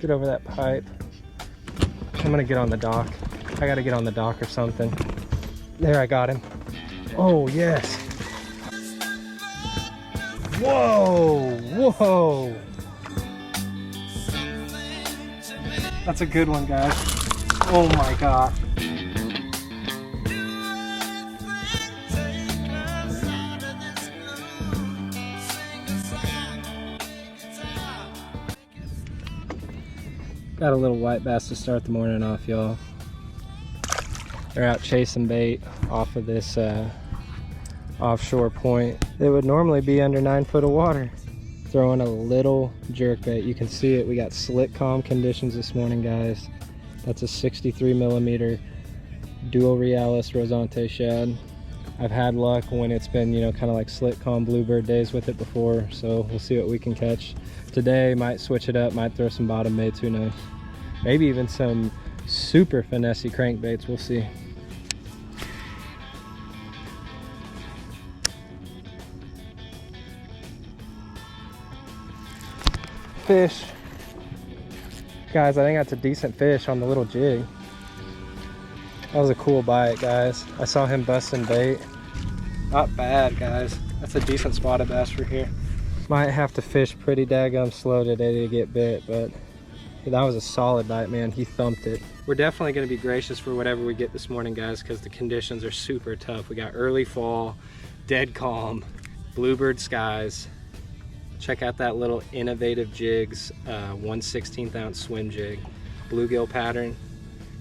Get over that pipe. I'm gonna get on the dock. I gotta get on the dock or something. There, I got him. Oh, yes. Whoa, whoa. That's a good one, guys. Oh my God. Got a little white bass to start the morning off, y'all. They're out chasing bait off of this offshore point. It would normally be under 9 foot of water. Throwing a little jerkbait. You can see it. We got slick calm conditions this morning, guys. That's a 63 millimeter dual realis rosante shad. I've had luck when it's been, you know, kind of like slick calm bluebird days with it before, so we'll see what we can catch. Today, might switch it up, might throw some bottom baits, who knows. Maybe even some super finesse crankbaits, we'll see. Fish. Guys, I think that's a decent fish on the little jig. That was a cool bite, guys. I saw him busting bait. Not bad, guys. That's a decent spotted bass for here. Might have to fish pretty daggum slow today to get bit, but that was a solid bite, man. He thumped it. We're definitely going to be gracious for whatever we get this morning, guys, because the conditions are super tough. We got early fall, dead calm, bluebird skies. Check out that little innovative jigs, 1/16 ounce swim jig, bluegill pattern.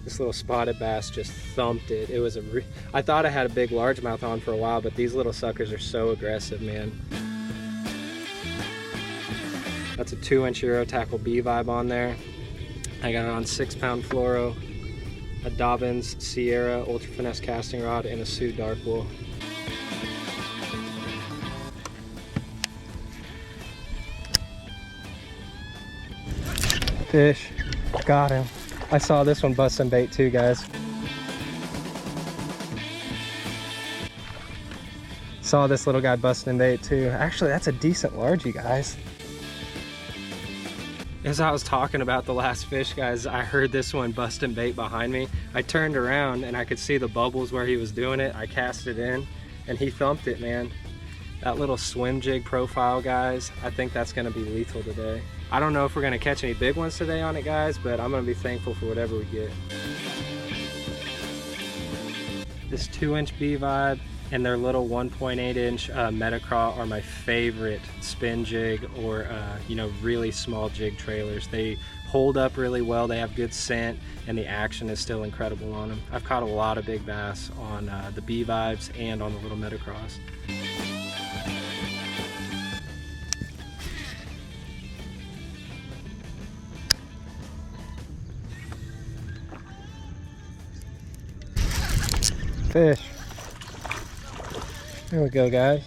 This little spotted bass just thumped it. It was I thought I had a big largemouth on for a while, but these little suckers are so aggressive, man. That's a 2-inch Euro tackle B vibe on there. I got it on 6-pound fluoro, a Dobbins Sierra ultra finesse casting rod, and a Sioux dark wool. Fish, got him. I saw this one busting bait too, guys. Saw this little guy busting bait too. Actually, that's a decent largie, guys. As I was talking about the last fish, guys, I heard this one busting bait behind me. I turned around and I could see the bubbles where he was doing it. I cast it in and he thumped it, man. That little swim jig profile, guys, I think that's gonna be lethal today. I don't know if we're gonna catch any big ones today on it, guys, but I'm gonna be thankful for whatever we get. This 2-inch B vibe and their little 1.8-inch Metacraw are my favorite spin jig or you know, really small jig trailers. They hold up really well, they have good scent, and the action is still incredible on them. I've caught a lot of big bass on the B vibes and on the little Metacraws. Fish. There we go, guys.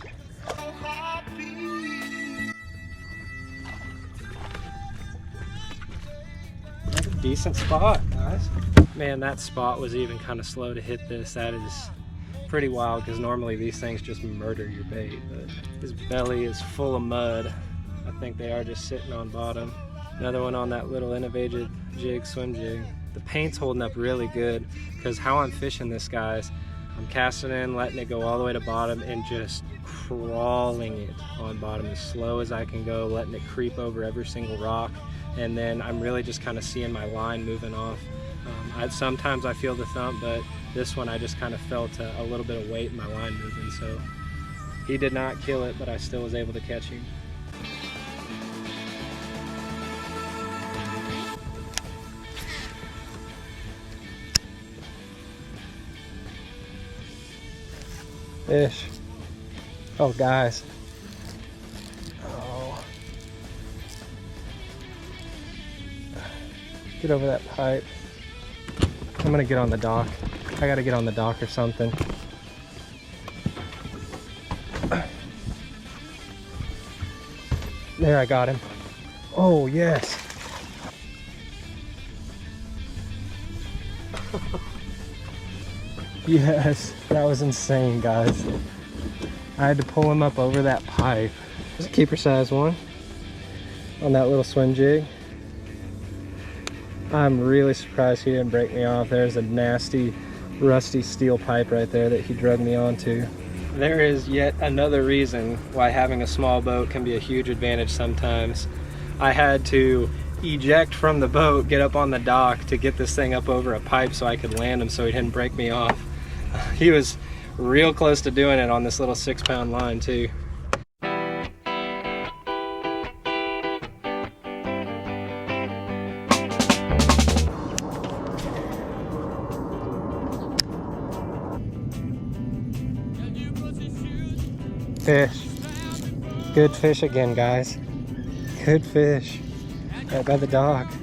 That's a decent spot, guys. Man, that spot was even kind of slow to hit this. That is pretty wild because normally these things just murder your bait, but his belly is full of mud. I think they are just sitting on bottom. Another one on that little innovative jig, swim jig. The paint's holding up really good because how I'm fishing this, guys, I'm casting in, letting it go all the way to bottom and just crawling it on bottom as slow as I can go, letting it creep over every single rock, and then I'm really just kind of seeing my line moving off. Sometimes I feel the thump, but this one I just kind of felt a little bit of weight in my line moving, so he did not kill it, but I still was able to catch him. Fish. Oh, guys. Oh. Get over that pipe. I'm gonna get on the dock. I gotta get on the dock or something. There, I got him. Oh, yes. Yes, that was insane, guys. I had to pull him up over that pipe. There's a keeper size one on that little swim jig. I'm really surprised he didn't break me off. There's a nasty, rusty steel pipe right there that he drugged me onto. There is yet another reason why having a small boat can be a huge advantage sometimes. I had to eject from the boat, get up on the dock to get this thing up over a pipe so I could land him so he didn't break me off. He was real close to doing it on this little 6-pound line too. Fish. Good fish again, guys. Good fish. Right by the dock.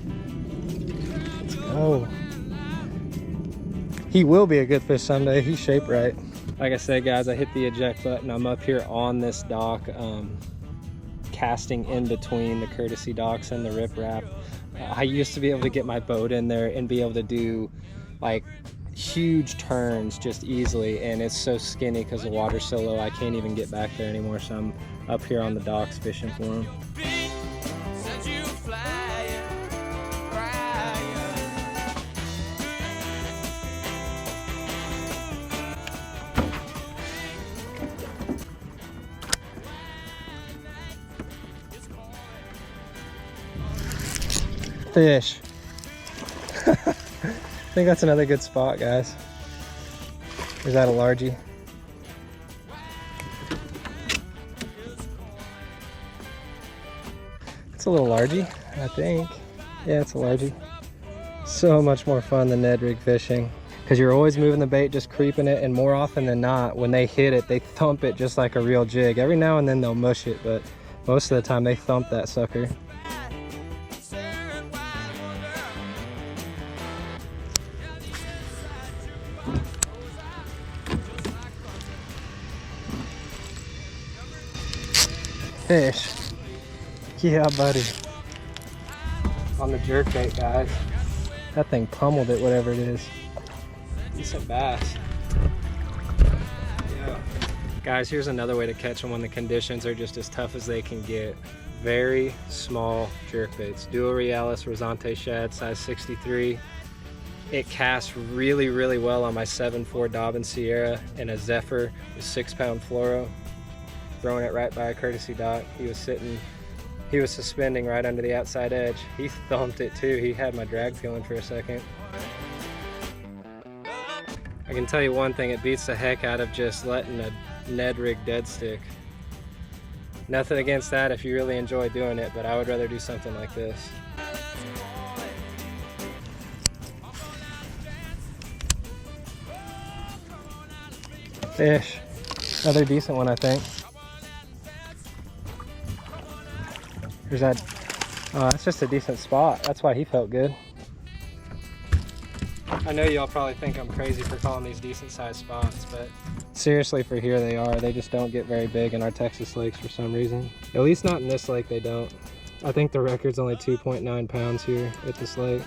Let's go. He will be a good fish someday. He's shaped right. Like I said, guys, I hit the eject button. I'm up here on this dock, casting in between the courtesy docks and the riprap. I used to be able to get my boat in there and be able to do like huge turns just easily, and it's so skinny because the water's so low I can't even get back there anymore, so I'm up here on the docks fishing for him. Fish. I think that's another good spot, guys. Is that a largie? It's a little largie, I think. Yeah, it's a largie. So much more fun than Ned rig fishing, because you're always moving the bait, just creeping it, and more often than not, when they hit it, they thump it just like a real jig. Every now and then they'll mush it, but most of the time they thump that sucker. Fish. Yeah, buddy. On the jerkbait, guys. That thing pummeled it, whatever it is. Decent bass. Yeah. Guys, here's another way to catch them when the conditions are just as tough as they can get. Very small jerkbaits. Dual Realis Rosante shad, size 63. It casts really, really well on my 7.4 Dobbin Sierra and a Zephyr with 6-pound fluoro. Throwing it right by a courtesy dock. He was suspending right under the outside edge. He thumped it too. He had my drag feeling for a second. I can tell you one thing, it beats the heck out of just letting a Ned rig dead stick. Nothing against that if you really enjoy doing it, but I would rather do something like this. Fish. Another decent one, I think. There's that. Oh, that's just a decent spot. That's why he felt good. I know y'all probably think I'm crazy for calling these decent sized spots, but seriously, for here they are. They just don't get very big in our Texas lakes for some reason. At least not in this lake they don't. I think the record's only 2.9 pounds here at this lake.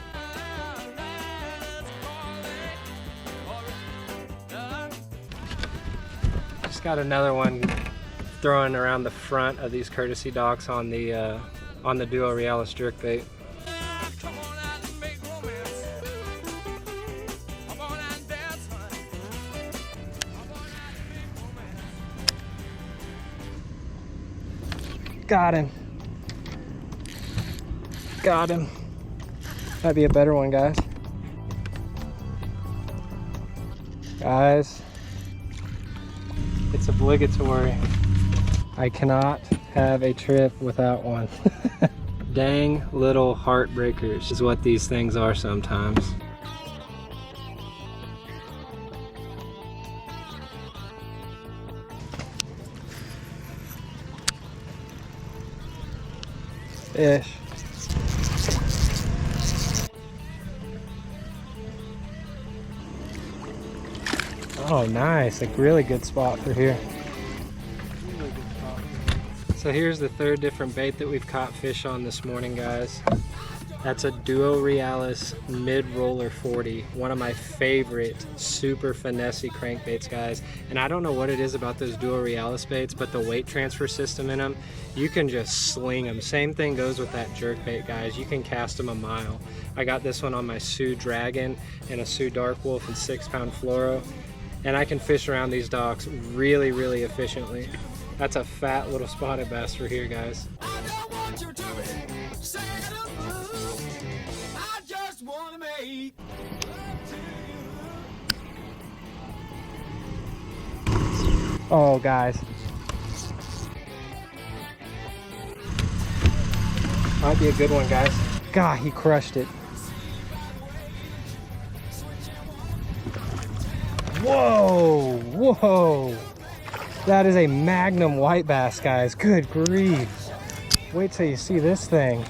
Just got another one throwing around the front of these courtesy docks on the Duo Realis jerkbait. Got him. Got him. Might be a better one, guys. Guys, it's obligatory. I cannot have a trip without one. Dang little heartbreakers is what these things are sometimes. Fish. Oh, nice. A really good spot for here. So here's the third different bait that we've caught fish on this morning, guys. That's a Duo Realis mid-roller 40. One of my favorite super finesse crankbaits, guys. And I don't know what it is about those Duo Realis baits, but the weight transfer system in them, you can just sling them. Same thing goes with that jerkbait, guys. You can cast them a mile. I got this one on my Sioux Dragon and a Sioux Dark Wolf and 6-pound fluoro. And I can fish around these docks really, really efficiently. That's a fat little spotted bass for here, guys. Oh, guys. Might be a good one, guys. God, he crushed it. Whoa, whoa. That is a magnum white bass, guys. Good grief. Wait till you see this thing.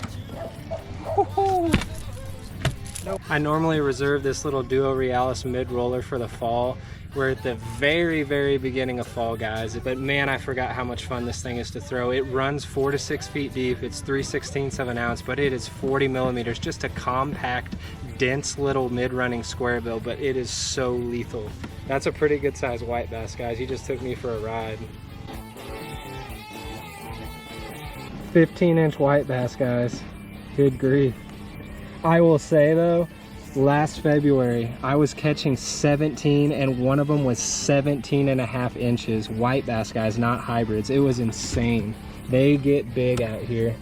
I normally reserve this little Duo Realis mid-roller for the fall. We're at the very, very beginning of fall, guys. But man, I forgot how much fun this thing is to throw. It runs 4 to 6 feet deep. It's 3/16 of an ounce, but it is 40 millimeters. Just a compact, dense little mid-running square bill, but it is so lethal. That's a pretty good sized white bass, guys. He just took me for a ride. 15-inch white bass, guys. Good grief. I will say though, last February I was catching 17 and one of them was 17.5 inches. White bass, guys, not hybrids. It was insane. They get big out here.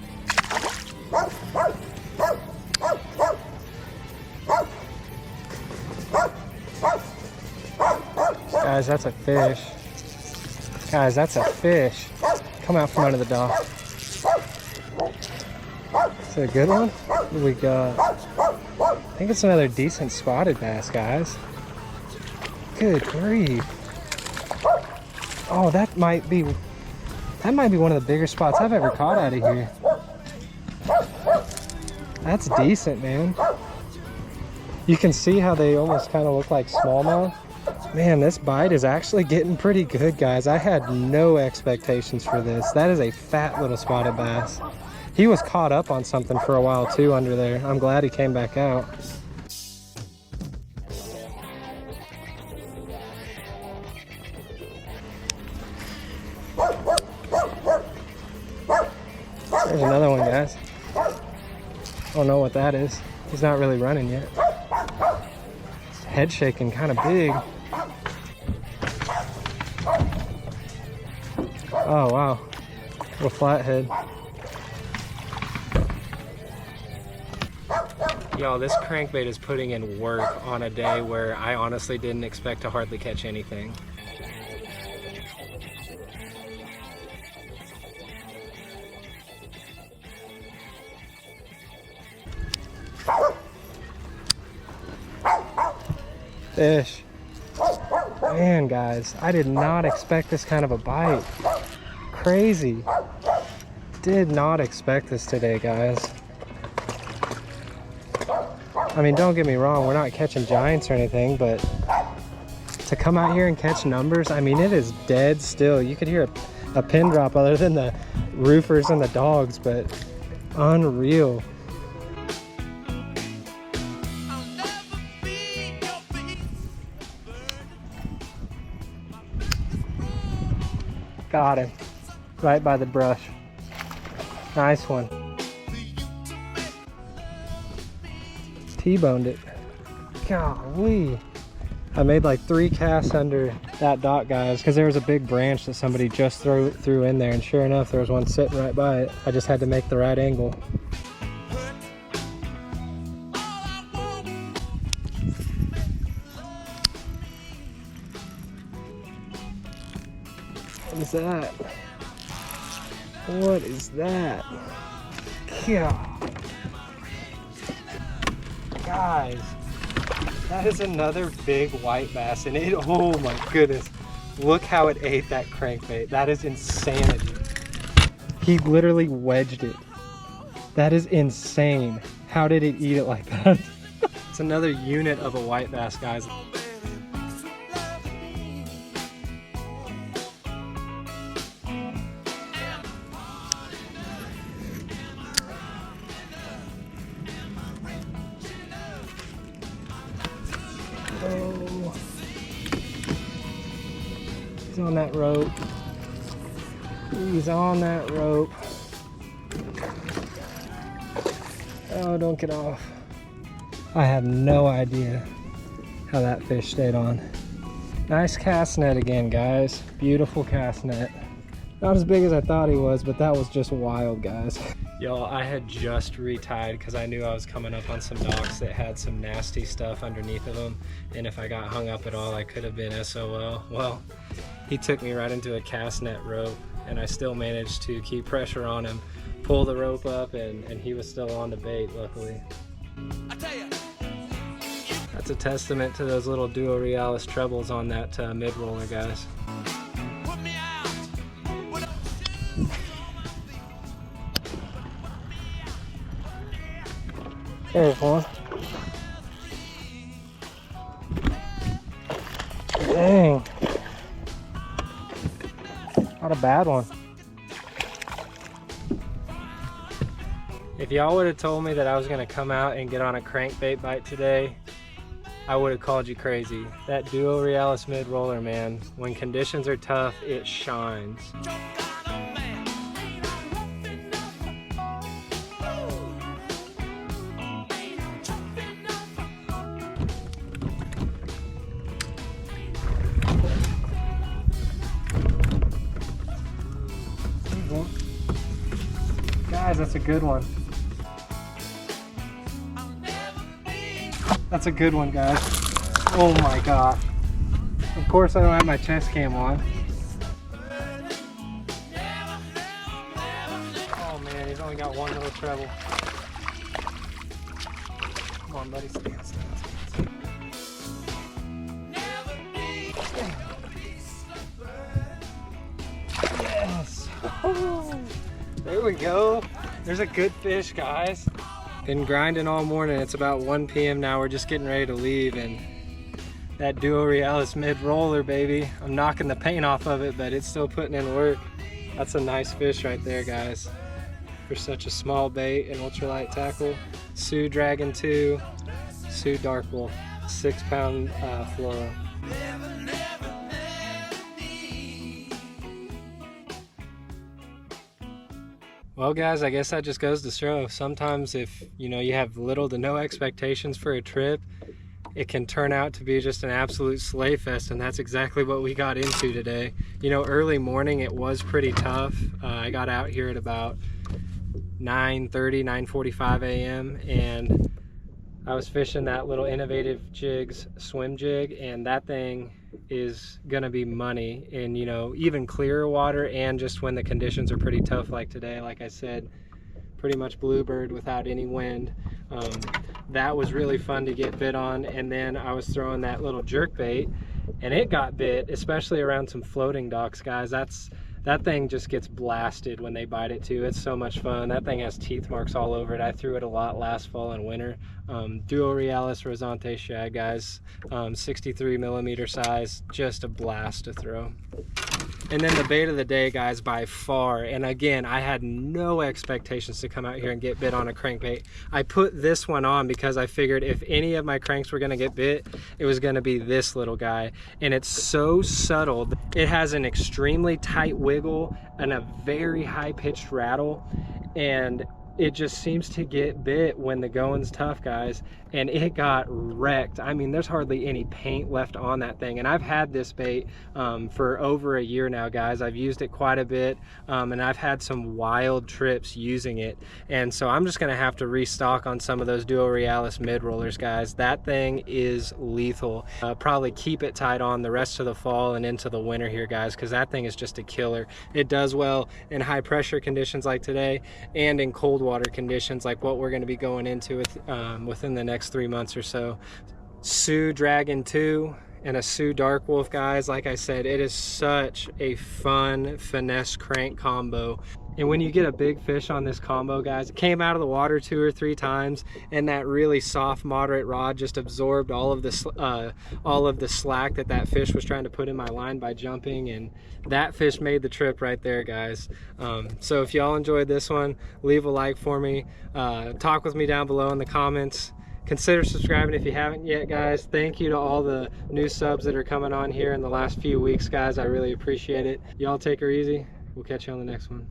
Guys, that's a fish. Guys, that's a fish. Come out from under the dock. Is it a good one? What do we got? I think it's another decent spotted bass, guys. Good grief. Oh, that might be one of the bigger spots I've ever caught out of here. That's decent, man. You can see how they almost kind of look like smallmouth. Man, this bite is actually getting pretty good, guys. I had no expectations for this. That is a fat little spotted bass. He was caught up on something for a while too under there. I'm glad he came back out. There's another one, guys. I don't know what that is. He's not really running yet. Head shaking kind of big. Oh wow, little flathead. Y'all, this crankbait is putting in work on a day where I honestly didn't expect to hardly catch anything. Fish. Man, guys, I did not expect this kind of a bite. Crazy. Did not expect this today, guys. I mean, don't get me wrong, we're not catching giants or anything, but to come out here and catch numbers, I mean, it is dead still. You could hear a pin drop other than the roofers and the dogs, but unreal. Got him. Right by the brush. Nice one. T-boned it. Golly. I made like 3 casts under that dock, guys, because there was a big branch that somebody just threw in there, and sure enough, there was one sitting right by it. I just had to make the right angle. What is that? What is that? Yeah. Guys, that is another big white bass, and it, oh my goodness, look how it ate that crankbait. That is insanity. He literally wedged it. That is insane. How did it eat it like that? It's another unit of a white bass, guys. He's on that rope. He's on that rope. Oh, don't get off. I have no idea how that fish stayed on. Nice cast net again, guys. Beautiful cast net. Not as big as I thought he was, but that was just wild, guys. Y'all, I had just retied because I knew I was coming up on some docks that had some nasty stuff underneath of them. And if I got hung up at all, I could have been SOL. Well, he took me right into a cast net rope, and I still managed to keep pressure on him, pull the rope up, and he was still on the bait, luckily. I tell you, that's a testament to those little Duo Realis trebles on that mid-roller, guys. There's one. Dang. Not a bad one. If y'all would have told me that I was going to come out and get on a crankbait bite today, I would have called you crazy. That Duo Realis mid-roller, man, when conditions are tough, it shines. Guys, that's a good one. That's a good one, guys. Oh my god. Of course I don't have my chest cam on. Oh man, he's only got one little treble. Come on, buddy, stand, stand. Yes. Oh, there we go. There's a good fish, guys. Been grinding all morning. It's about 1 p.m. now. We're just getting ready to leave, and that Duo Realis mid-roller, baby. I'm knocking the paint off of it, but it's still putting in work. That's a nice fish right there, guys. For such a small bait and ultralight tackle. Sioux Dragon 2, Sioux Dark Wolf, 6-pound fluoro. Well, guys, I guess that just goes to show sometimes if you have little to no expectations for a trip, it can turn out to be just an absolute sleigh fest, and that's exactly what we got into today. Early morning it was pretty tough. I got out here at about 9:30, 9:45 a.m. and I was fishing that little Innovative Jigs swim jig, and that thing is gonna be money in even clearer water, and just when the conditions are pretty tough like today. Like I said, pretty much bluebird without any wind. That was really fun to get bit on. And then I was throwing that little jerkbait and it got bit, especially around some floating docks, guys. That thing just gets blasted when they bite it too. It's so much fun. That thing has teeth marks all over it. I threw it a lot last fall and winter. Duo Realis Rosante shad, guys. 63 millimeter size, just a blast to throw. And then the bait of the day, guys, by far, and again, I had no expectations to come out here and get bit on a crankbait. I put this one on because I figured if any of my cranks were gonna get bit, it was gonna be this little guy. And it's so subtle. It has an extremely tight wiggle and a very high-pitched rattle, and it just seems to get bit when the going's tough, guys. And it got wrecked. I mean, there's hardly any paint left on that thing. And I've had this bait for over a year now, guys. I've used it quite a bit, and I've had some wild trips using it. And so I'm just gonna have to restock on some of those Duo Realis mid-rollers, guys. That thing is lethal. Probably keep it tied on the rest of the fall and into the winter here, guys, because that thing is just a killer. It does well in high pressure conditions like today, and in cold water conditions like what we're gonna be going into within the next 3 months or so. Sioux Dragon 2 and a Sioux Dark Wolf, guys. Like I said, it is such a fun finesse crank combo. And when you get a big fish on this combo, guys, it came out of the water 2 or 3 times, and that really soft, moderate rod just absorbed all of the slack that fish was trying to put in my line by jumping, and that fish made the trip right there, guys. So if y'all enjoyed this one, leave a like for me. Talk with me down below in the comments. Consider subscribing if you haven't yet, guys. Thank you to all the new subs that are coming on here in the last few weeks, guys. I really appreciate it. Y'all take her easy. We'll catch you on the next one.